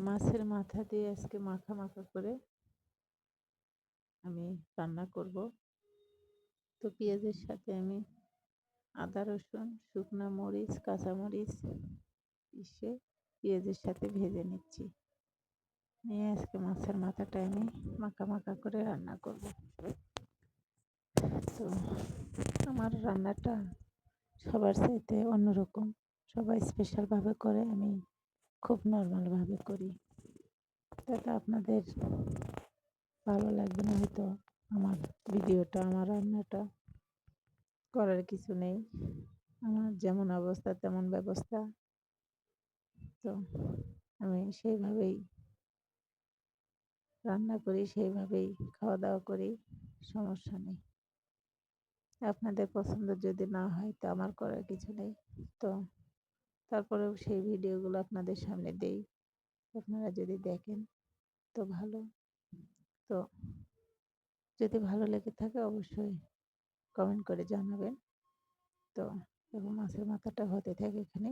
মাছের মাথা দিয়ে আজকে মাখা মাখা করে আমি রান্না করব। তো পেঁয়াজের সাথে আমি আদা রসুন শুকনো মরিচ কাঁচামরিচ পিষে পেঁয়াজের সাথে ভেজে নিচ্ছি। নিয়ে আজকে মাছের মাথাটা আমি মাখা মাখা করে রান্না করব। তো আমার রান্নাটা সবার চাইতে অন্যরকম, সবাই স্পেশালভাবে করে, আমি খুব নর্মালভাবে করি। তাতে আপনাদের ভালো লাগবে না হয়তো আমার ভিডিওটা, আমার রান্নাটা। করার কিছু নেই, আমার যেমন অবস্থা তেমন ব্যবস্থা। তো আমি সেইভাবেই রান্না করি, সেইভাবেই খাওয়া দাওয়া করি, সমস্যা নেই। আপনাদের পছন্দ যদি না হয় তো আমার করার কিছু নেই। তো তারপরেও সেই ভিডিওগুলো আপনাদের সামনে দেই, আপনারা যদি দেখেন তো ভালো। তো যদি ভালো লেগে থাকে অবশ্যই কমেন্ট করে জানাবেন। তো এবং মাছের মাথাটা হতে থাকে এখানে।